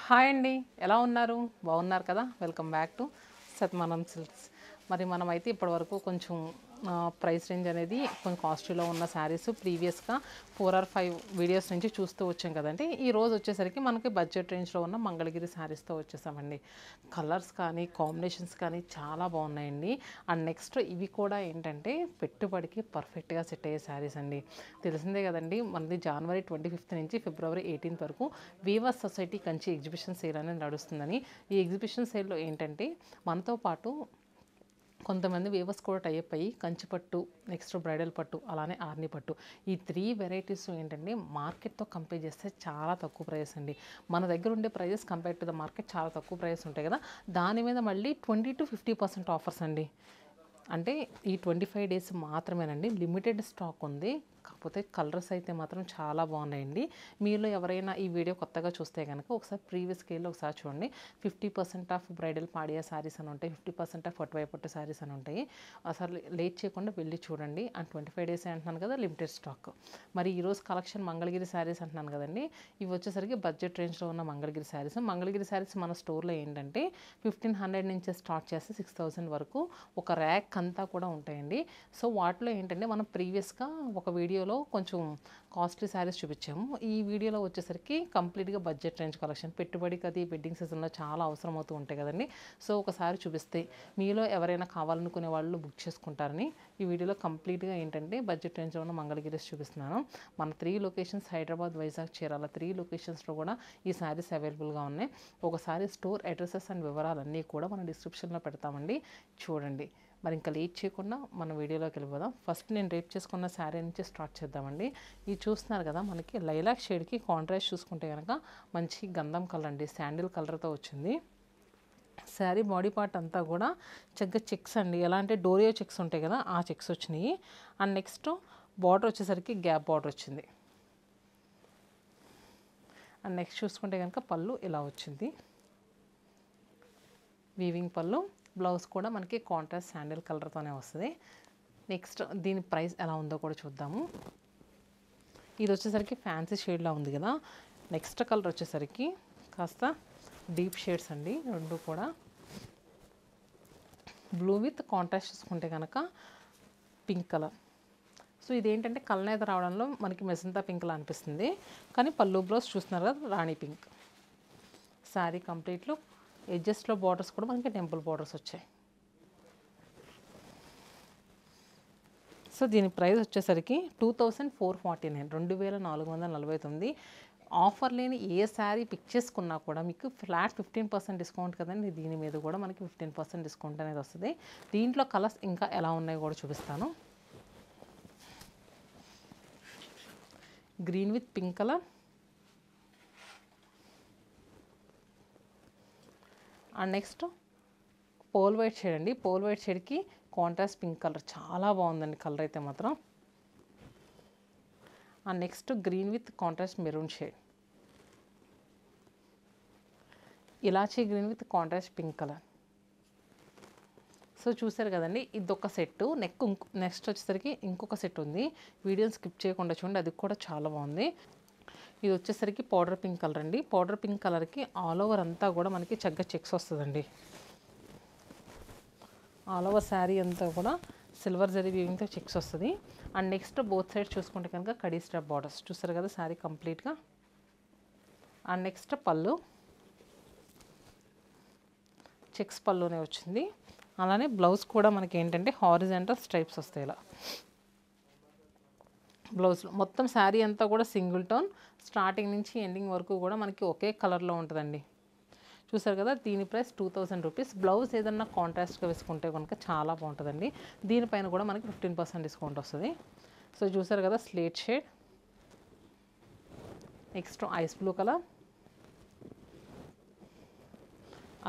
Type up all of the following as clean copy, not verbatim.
Hi అండి, ఎలా ఉన్నారు? బాగున్నారు కదా? Welcome back to Satmanam silks. మరి మనమైతే ఇప్పటివరకు కొంచెం ప్రైస్ రేంజ్ అనేది కొంచెం కాస్ట్లీలో ఉన్న శారీస్ ప్రీవియస్గా 4 or 5 వీడియోస్ నుంచి చూస్తూ వచ్చాం కదండి. ఈ రోజు వచ్చేసరికి మనకి బడ్జెట్ రేంజ్లో ఉన్న మంగళగిరి శారీస్తో వచ్చేసామండి. కలర్స్ కానీ కాంబినేషన్స్ కానీ చాలా బాగున్నాయండి. అండ్ నెక్స్ట్ ఇవి కూడా ఏంటంటే పెట్టుబడికి పర్ఫెక్ట్గా సెట్ అయ్యే శారీస్ అండి. తెలిసిందే కదండి, మనది January 25th నుంచి February 18th వరకు weavers society Kanchi exhibition sale అనేది నడుస్తుందని. ఈ ఎగ్జిబిషన్ సేల్లో ఏంటంటే మనతో పాటు కొంతమంది వీవర్స్ కూడా టైప్ అయ్యి కంచి పట్టు, నెక్స్ట్ బ్రైడల్ పట్టు, అలానే ఆర్ని పట్టు, ఈ 3 వెరైటీస్ ఏంటంటే మార్కెట్తో కంపేర్ చేస్తే చాలా తక్కువ ప్రైస్ అండి. మన దగ్గర ఉండే prices compare to the market చాలా తక్కువ ప్రైస్ ఉంటాయి కదా, దాని మీద మళ్ళీ 20 to 50% ఆఫర్స్ అండి. అంటే ఈ 25 days మాత్రమేనండి, లిమిటెడ్ స్టాక్ ఉంది. కాకపోతే కలర్స్ అయితే మాత్రం చాలా బాగున్నాయండి. మీలో ఎవరైనా ఈ వీడియో కొత్తగా చూస్తే కనుక ఒకసారి ప్రీవియస్ స్కేల్లో ఒకసారి చూడండి. 50% ఆఫ్ బ్రైడల్ పాడియా శారీస్ అని ఉంటాయి, 50% ఆఫ్ పట్టు పట్టు శారీస్ అని ఉంటాయి. అసలు లేట్ చేయకుండా వెళ్ళి చూడండి. అండ్ 25 days అంటున్నాను కదా, లిమిటెడ్ స్టాక్. మరి ఈరోజు కలెక్షన్ మంగళగిరి శారీస్ అంటున్నాను కదండి, ఇవి వచ్చేసరికి బడ్జెట్ రేంజ్లో ఉన్న మంగళగిరి శారీస్. మంగళగిరి శారీస్ మన స్టోర్లో ఏంటంటే 1500 నుంచి స్టార్ట్ చేస్తే 6000 వరకు ఒక ర్యాక్ అంతా కూడా ఉంటాయండి. సో వాటిలో ఏంటంటే మనం ప్రీవియస్గా ఒక వీడియోలో కొంచెం కాస్ట్లీ శారీస్ చూపించాము. ఈ వీడియోలో వచ్చేసరికి కంప్లీట్గా బడ్జెట్ రేంజ్ కలెక్షన్. పెట్టుబడికి అది వెడ్డింగ్ సీజన్లో చాలా అవసరం అవుతూ ఉంటాయి కదండి. సో ఒకసారి చూపిస్తే మీలో ఎవరైనా కావాలనుకునే వాళ్ళు బుక్ చేసుకుంటారని ఈ వీడియోలో కంప్లీట్గా ఏంటంటే బడ్జెట్ రేంజ్లో ఉన్న మంగళగిరీస్ చూపిస్తున్నాను. మన 3 లొకేషన్స్ హైదరాబాద్, వైజాగ్, చీరాల 3 లొకేషన్స్లో కూడా ఈ శారీస్ అవైలబుల్గా ఉన్నాయి. ఒకసారి స్టోర్ అడ్రసెస్ అండ్ వివరాలన్నీ కూడా మనం డిస్క్రిప్షన్లో పెడతామండి, చూడండి. మరి ఇంకా లేట్ చేయకుండా మన వీడియోలోకి వెళ్ళిపోదాం. ఫస్ట్ నేను రేప్ చేసుకున్న శారీ నుంచి స్టార్ట్ చేద్దామండి. ఇది చూస్తున్నారు కదా, మనకి లైలాక్ షేడ్కి కాంట్రాస్ట్ చూసుకుంటే కనుక మంచి గంధం కలర్ అండి, శాండిల్ కలర్తో వచ్చింది. శారీ బాడీ పార్ట్ అంతా కూడా చక్కగా చెక్స్ అండి, ఎలా అంటే డోరియో చెక్స్ ఉంటాయి కదా, ఆ చెక్స్ వచ్చినాయి. అండ్ నెక్స్ట్ బార్డర్ వచ్చేసరికి గ్యాప్ బార్డర్ వచ్చింది. అండ్ నెక్స్ట్ చూసుకుంటే కనుక పళ్ళు ఇలా వచ్చింది, వీవింగ్ పళ్ళు. బ్లౌజ్ కూడా మనకి కాంట్రాస్ట్ శాండిల్ కలర్తోనే వస్తుంది. నెక్స్ట్ దీని ప్రైస్ ఎలా ఉందో కూడా చూద్దాము. ఇది వచ్చేసరికి ఫ్యాన్సీ షేడ్లా ఉంది కదా. నెక్స్ట్ కలర్ వచ్చేసరికి కాస్త డీప్ షేడ్స్ అండి, రెండు కూడా బ్లూ విత్ కాంట్రాస్ట్ చూసుకుంటే కనుక పింక్ కలర్. సో ఇదేంటంటే కలనేత రావడంలో మనకి మెజంతా పింక్లా అనిపిస్తుంది, కానీ పళ్ళు బ్లౌజ్ చూస్తున్నారు కదా, రాణి పింక్. శారీ కంప్లీట్లో ఎడ్జెస్ట్లో బార్డర్స్ కూడా మనకి టెంపుల్ బార్డర్స్ వచ్చాయి. సో దీని ప్రైస్ వచ్చేసరికి 2449, 2449. ఆఫర్ లేని ఏ శారీ పిక్ చేసుకున్నా కూడా మీకు ఫ్లాట్ 15% డిస్కౌంట్ కదండి. దీని మీద కూడా మనకి 15% డిస్కౌంట్ అనేది వస్తుంది. దీంట్లో కలర్స్ ఇంకా ఎలా ఉన్నాయో కూడా చూపిస్తాను. Green with pink colour, and next pale white shade అండి. పోల్ వైట్ షేడ్కి కాంట్రాస్ట్ పింక్ కలర్, చాలా బాగుందండి కలర్ అయితే మాత్రం. And next green with contrast maroon shade, ఇలాచీ green with contrast pink colour. So చూసారు కదండి, ఇదొక సెట్. నెక్స్ట్ వచ్చేసరికి ఇంకొక సెట్ ఉంది, వీడియోని స్కిప్ చేయకుండా చూడండి, అది కూడా చాలా బాగుంది. ఇది వచ్చేసరికి పౌడర్ పింక్ కలర్ అండి. పౌడర్ పింక్ కలర్కి ఆల్ ఓవర్ అంతా కూడా మనకి చక్కగా చెక్స్ వస్తుందండి. ఆల్ ఓవర్ శారీ అంతా కూడా సిల్వర్ జరీ వీవింగ్తో చెక్స్ వస్తుంది. అండ్ నెక్స్ట్ బోత్ సైడ్ చూసుకుంటే కనుక కడీ స్టెప్ బార్డర్స్ చూస్తారు కదా శారీ కంప్లీట్గా. అండ్ నెక్స్ట్ పళ్ళు చెక్స్ పళ్ళునే వచ్చింది. అలానే బ్లౌజ్ కూడా మనకి ఏంటంటే హారిజాంటల్ స్ట్రైప్స్ వస్తాయి ఇలా బ్లౌజ్లో. మొత్తం శారీ అంతా కూడా సింగిల్ టోన్, స్టార్టింగ్ నుంచి ఎండింగ్ వరకు కూడా మనకి ఒకే కలర్లో ఉంటుందండి. చూసారు కదా, దీని ప్రైస్ 2000 రూపీస్. బ్లౌజ్ ఏదన్నా కాంట్రాస్ట్గా వేసుకుంటే కనుక చాలా బాగుంటుందండి. దీనిపైన కూడా మనకి 15% డిస్కౌంట్ వస్తుంది. సో చూసారు కదా, slate shade, next ice blue colour,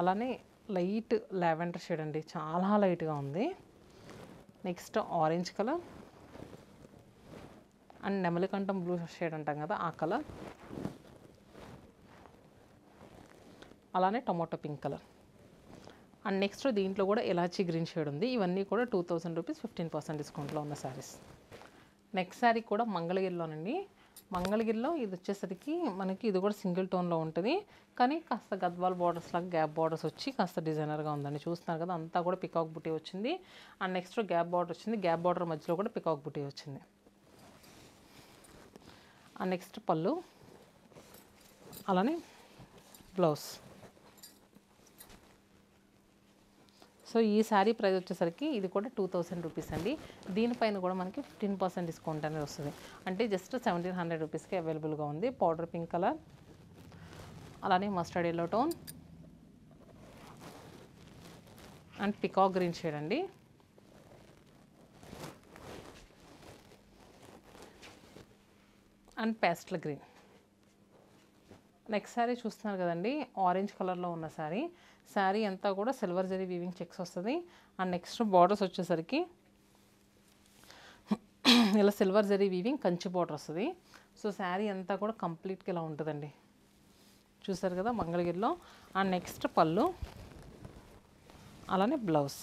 అలానే లైట్ లావెండర్ షేడ్ అండి, చాలా లైట్గా ఉంది. నెక్స్ట్ ఆరెంజ్ కలర్ అండ్ నెమలికంఠం బ్లూ షేడ్ అంటాం కదా, ఆ కలర్. అలానే tomato pink colour. And next దీంట్లో కూడా ఎలాచీ గ్రీన్ షేడ్ ఉంది. ఇవన్నీ కూడా 2000 రూపీస్, 15% డిస్కౌంట్లో ఉన్న శారీస్. నెక్స్ట్ శారీ కూడా మంగళగిరిలోనండి. మంగళగిరిలో ఇది వచ్చేసరికి మనకి ఇది కూడా సింగిల్ టోన్లో ఉంటుంది, కానీ కాస్త గద్వాల్ బార్డర్స్ లాగా గ్యాప్ బార్డర్స్ వచ్చి కాస్త డిజైనర్గా ఉందండి. చూస్తున్నారు కదా, అంతా కూడా పికాక్ బుటీ వచ్చింది. అండ్ నెక్స్ట్ గ్యాప్ బార్డర్ వచ్చింది, గ్యాప్ బార్డర్ మధ్యలో కూడా పికాక్ బుటీ వచ్చింది. అండ్ నెక్స్ట్ పళ్ళు, అలానే బ్లౌజ్. సో ఈ శారీ ప్రైస్ వచ్చేసరికి ఇది కూడా 2000 రూపీస్ అండి. దీనిపైన కూడా మనకి 15% డిస్కౌంట్ అనేది వస్తుంది. అంటే జస్ట్ 1700 రూపీస్కి అవైలబుల్గా ఉంది. పౌడర్ పింక్ కలర్, అలానే mustard yellow tone and peacock green shade అండి. And pastel green. Next sari చూస్తున్నారు కదండి, ఆరెంజ్ కలర్లో ఉన్న శారీ అంతా కూడా సిల్వర్ జరీ వీవింగ్ చెక్స్ వస్తుంది. అండ్ నెక్స్ట్ బార్డర్స్ వచ్చేసరికి ఇలా silver zari weaving Kanchi border వస్తుంది. సో శారీ అంతా కూడా కంప్లీట్గా ఇలా ఉంటుందండి. చూసారు కదా మంగళగిరిలో. అండ్ నెక్స్ట్ పళ్ళు, అలానే బ్లౌజ్.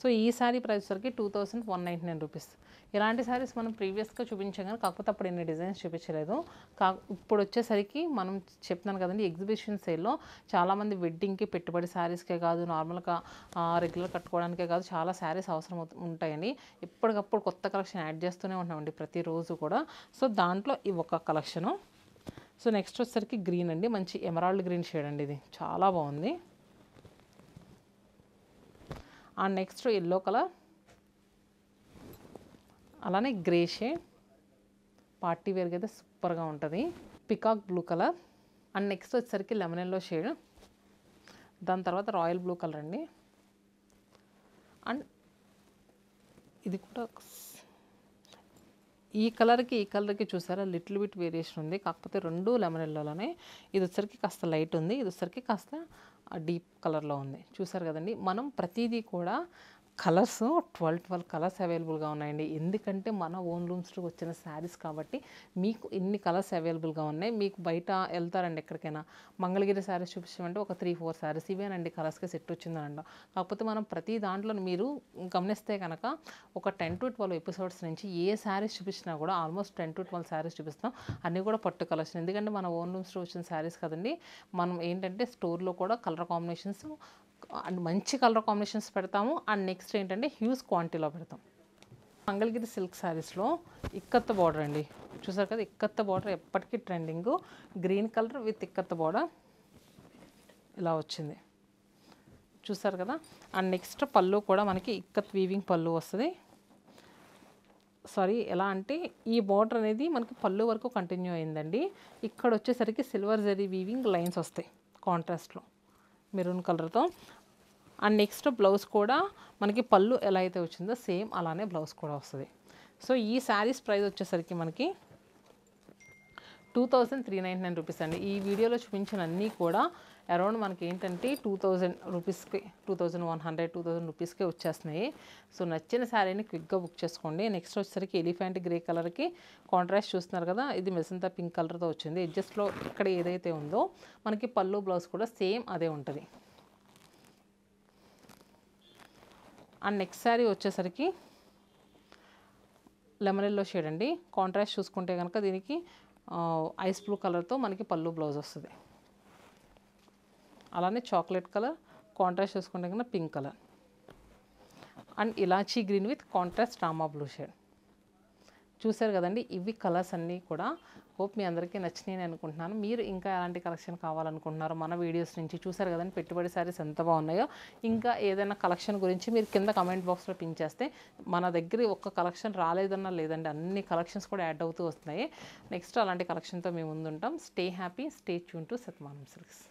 సో ఈ శారీ ప్రైస్ వరకు 2199 రూపీస్. ఇలాంటి శారీస్ మనం ప్రీవియస్గా చూపించాం కానీ కాకపోతే అప్పుడు ఎన్ని డిజైన్స్ చూపించలేదు. ఇప్పుడు వచ్చేసరికి మనం చెప్తున్నాను కదండి, ఎగ్జిబిషన్ సేల్లో చాలామంది వెడ్డింగ్కి పెట్టుబడి శారీస్కే కాదు, నార్మల్గా రెగ్యులర్ కట్టుకోవడానికే కాదు, చాలా శారీస్ అవసరం ఉంటాయండి. ఎప్పటికప్పుడు కొత్త కలెక్షన్ యాడ్ చేస్తూనే ఉంటామండి ప్రతిరోజు కూడా. సో దాంట్లో ఈ ఒక కలెక్షను. సో నెక్స్ట్ వచ్చేసరికి గ్రీన్ అండి, మంచి ఎమరాల్డ్ గ్రీన్ షేడ్ అండి, ఇది చాలా బాగుంది. అండ్ నెక్స్ట్ ఎల్లో కలర్, అలానే గ్రే షేడ్, పార్టీ వేర్గా అయితే సూపర్గా ఉంటుంది. Peacock blue colour. And next వచ్చేసరికి లెమన్ ఎల్లో షేడ్, దాని తర్వాత రాయల్ బ్లూ కలర్ అండి. అండ్ ఇది కూడా ఈ కలర్కి చూసారా లిటిల్ బిట్ వేరియేషన్ ఉంది, కాకపోతే రెండు లెమన్ ఎల్లోలోనే. ఇది వచ్చరికి కాస్త లైట్ ఉంది, ఇది వచ్చరికి కాస్త డీప్ కలర్లో ఉంది. చూసారు కదండి, మనం ప్రతిదీ కూడా కలర్స్ 12 కలర్స్ అవైలబుల్గా ఉన్నాయండి. ఎందుకంటే మన ఓన్ రూమ్స్కి వచ్చిన శారీస్ కాబట్టి మీకు ఇన్ని కలర్స్ అవైలబుల్గా ఉన్నాయి. మీకు బయట వెళ్తారండి ఎక్కడికైనా, మంగళగిరి శారీస్ చూపించమంటే ఒక 3-4 శారీస్ ఇవేనండి కలర్స్కి సెట్ వచ్చిందనండి. కాకపోతే మనం ప్రతి దాంట్లో మీరు గమనిస్తే కనుక ఒక 10 to 12 ఎపిసోడ్స్ నుంచి ఏ శారీస్ చూపించినా కూడా ఆల్మోస్ట్ 10 to 12 శారీస్ చూపిస్తాం. అన్నీ కూడా పట్టు కలర్స్. ఎందుకంటే మన ఓన్ రూమ్స్లో వచ్చిన శారీస్ కదండి, మనం ఏంటంటే స్టోర్లో కూడా కలర్ కాంబినేషన్స్ అండ్ మంచి కలర్ కాంబినేషన్స్ పెడతాము. అండ్ నెక్స్ట్ ఏంటంటే హ్యూజ్ క్వాంటిటీలో పెడతాం. మంగళగిరి సిల్క్ శారీస్లో ఇక్కత్త బార్డర్ అండి, చూసారు కదా, ఇక్కత్త బార్డర్ ఎప్పటికీ trending. Green colour with ఇక్కత్త border ఇలా వచ్చింది, చూసారు కదా. అండ్ నెక్స్ట్ పళ్ళు కూడా మనకి ఇక్కత్ వీవింగ్ పళ్ళు వస్తుంది. సారీ, ఎలా అంటే ఈ బార్డర్ అనేది మనకి పళ్ళు వరకు కంటిన్యూ అయిందండి. ఇక్కడ వచ్చేసరికి సిల్వర్ జరీ వీవింగ్ లైన్స్ వస్తాయి కాంట్రాస్ట్లో మెరూన్ కలర్తో. అండ్ నెక్స్ట్ బ్లౌజ్ కూడా మనకి పళ్ళు ఎలా అయితే వచ్చిందో సేమ్ అలానే బ్లౌజ్ కూడా వస్తుంది. సో ఈ శారీస్ ప్రైస్ వచ్చేసరికి మనకి 2399 రూపీస్ అండి. ఈ వీడియోలో చూపించిన అన్నీ కూడా అరౌండ్ మనకి ఏంటంటే 2000 రూపీస్కి, 2100, 2000 రూపీస్కే వచ్చేస్తున్నాయి. సో నచ్చిన శారీని క్విక్గా బుక్ చేసుకోండి. నెక్స్ట్ వచ్చేసరికి ఎలిఫెంట్ గ్రే కలర్కి కాంట్రాస్ట్ చూస్తున్నారు కదా, ఇది మెజంతా పింక్ కలర్తో వచ్చింది. ఎడ్జస్ట్లో ఇక్కడ ఏదైతే ఉందో మనకి పళ్ళు బ్లౌజ్ కూడా సేమ్ అదే ఉంటుంది. అండ్ నెక్స్ట్ శారీ వచ్చేసరికి లెమన్ ఎల్లో షేడ్ అండి. కాంట్రాస్ట్ చూసుకుంటే కనుక దీనికి ఐస్ బ్లూ కలర్తో మనకి పళ్ళు బ్లౌజ్ వస్తుంది. అలానే చాక్లెట్ కలర్, కాంట్రాస్ట్ చూసుకుంటే కనుక pink colour. And elaichi green with contrast Rama blue shade. చూసారు కదండి, ఇవి కలర్స్ అన్నీ కూడా హోప్ మీ అందరికీ నచ్చినాయని అనుకుంటున్నాను. మీరు ఇంకా ఎలాంటి కలెక్షన్ కావాలనుకుంటున్నారో మన వీడియోస్ నుంచి చూసారు కదండి, పెట్టుబడి శారీస్ ఎంత బాగున్నాయో. ఇంకా ఏదైనా కలెక్షన్ గురించి మీరు కింద కమెంట్ బాక్స్లో పిన్ చేస్తే మన దగ్గర ఒక్క కలెక్షన్ రాలేదన్నా లేదండి, అన్ని కలెక్షన్స్ కూడా యాడ్ అవుతూ వస్తున్నాయి. నెక్స్ట్ అలాంటి కలెక్షన్తో మేము ముందుంటాం. Stay happy, stay tune to Satmanam silks.